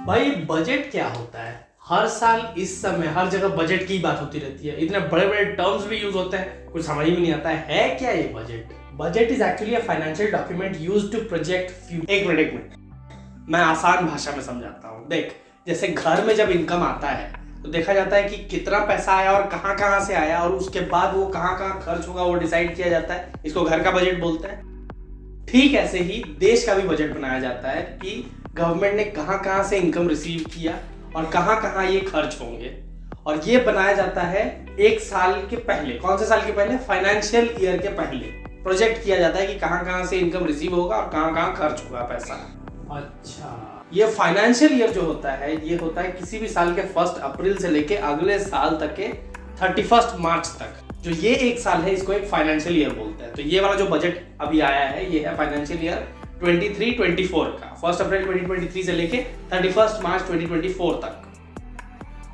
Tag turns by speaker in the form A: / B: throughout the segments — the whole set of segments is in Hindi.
A: भाई बजट क्या होता है? हर साल इस समय हर जगह बजट की बात होती रहती है। इतने बड़े बड़े टर्म्स भी यूज होते हैं, कुछ समझ में नहीं आता है क्या ये budget? Budget is actually a financial document used to project future. एक मिनट मैं आसान भाषा में समझाता हूँ। देख, जैसे घर में जब इनकम आता है तो देखा जाता है कि कितना पैसा आया और कहाँ कहाँ से आया, और उसके बाद वो कहाँ कहाँ खर्च होगा वो डिसाइड किया जाता है। इसको घर का बजट बोलते हैं। ठीक ऐसे ही देश का भी बजट बनाया जाता है कि गवर्नमेंट ने कहाँ कहाँ से इनकम रिसीव किया और कहाँ कहाँ ये खर्च होंगे, और ये बनाया जाता है एक साल के पहले। कौन से साल के पहले? फाइनेंशियल ईयर के पहले प्रोजेक्ट किया जाता है कि कहाँ कहाँ से इनकम रिसीव होगा और कहाँ कहाँ खर्च होगा पैसा। अच्छा, ये फाइनेंशियल ईयर जो होता है ये होता है किसी भी साल के 1 अप्रैल से लेके अगले साल तक के 31 मार्च तक। जो ये एक साल है इसको एक फाइनेंशियल ईयर बोलते हैं। तो ये वाला जो बजट अभी आया है ये है फाइनेंशियल ईयर 23-24 का, 1 अप्रैल 2023 से लेके 31 मार्च 2024 तक।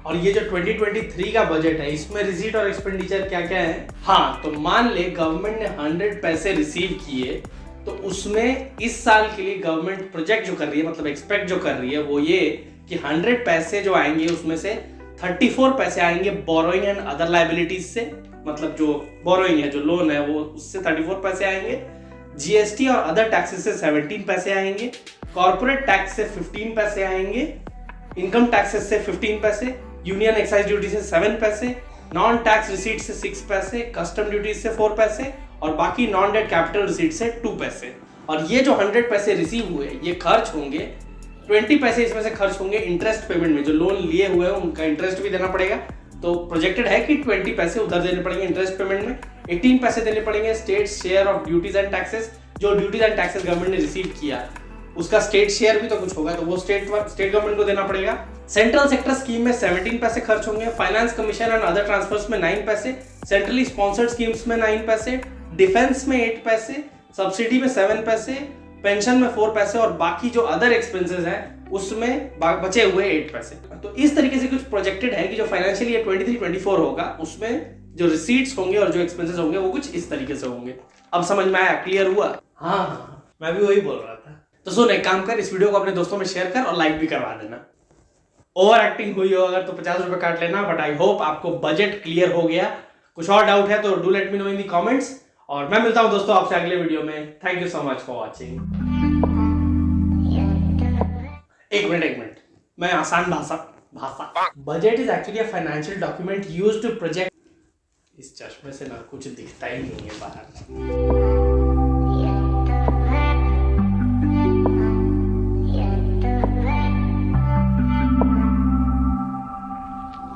A: और ये जो 2023 का बजट है इसमें रिसीट और एक्सपेंडिचर क्या क्या है? हाँ, तो मान ले गवर्नमेंट ने 100 पैसे रिसीव किए, तो उसमें इस साल के लिए गवर्नमेंट प्रोजेक्ट जो कर रही है, मतलब एक्सपेक्ट जो कर रही है वो ये कि 100 पैसे जो आएंगे उसमें से 34 पैसे आएंगे बोरोइंग एंड अदर लाइबिलिटीज से, मतलब जो बोरोइंग है, जो लोन है, वो उससे 34 पैसे आएंगे। जीएसटी और अदर टैक्सेस से 17 पैसे आएंगे। कॉर्पोरेट टैक्स से 15 पैसे आएंगे। इनकम टैक्सेस से 15 पैसे। यूनियन एक्साइज ड्यूटी से 7 पैसे। नॉन टैक्स रिसीट से 6 पैसे। कस्टम ड्यूटी से 4 पैसे और बाकी नॉन डेट कैपिटल रिसीट से 2 पैसे। और ये जो 100 पैसे रिसीव हुए ये खर्च होंगे। 20 पैसे इसमें से खर्च होंगे इंटरेस्ट पेमेंट में। जो लोन लिए हुए हैं उनका इंटरेस्ट भी देना पड़ेगा, तो प्रोजेक्टेड है कि 20 पैसे उधर देने पड़ेंगे इंटरेस्ट पेमेंट में। 18 पैसे देने पड़ेंगे state share of duties and taxes. जो ड्यूटीज एंड टैक्सेस गवर्नमेंट ने रिसीव किया उसका स्टेट शेयर भी तो कुछ होगा, तो वो स्टेट गवर्नमेंट को देना पड़ेगा। सेंट्रल सेक्टर स्कीम में 17 पैसे खर्च होंगे। Finance commission and other transfers में 9 पैसे। सेंट्रली स्पॉन्सर्ड स्कीम्स में 9 पैसे। डिफेंस में 8 पैसे। सब्सिडी में 7 पैसे। पेंशन में 4 पैसे और बाकी जो अदर एक्सपेंसेस हैं उसमें बचे हुए 8 पैसे। तो इस तरीके से कुछ प्रोजेक्टेड है कि जो फाइनेंशियल ईयर 23-24 होगा उसमें जो रिसीट्स होंगे और जो एक्सपेंसेस होंगे वो कुछ इस तरीके से होंगे। अब समझ में आया? क्लियर हुआ? हाँ, मैं भी वही बोल रहा था। तो सुन, एक काम कर, इस वीडियो को अपने दोस्तों में शेयर कर और लाइक भी करवा देना। ओवर एक्टिंग हुई हो अगर तो 50 रुपए काट लेना, बट आई होप आपको बजट क्लियर हो गया। कुछ और डाउट है तो do let me know in the comments, और मैं मिलता हूं दोस्तों आपसे अगले वीडियो में। Thank you so much for watching. एक मिनट मैं आसान भाषा budget is actually a financial document used to project. इस चश्मे से ना कुछ दिखता ही नहीं है बाहर।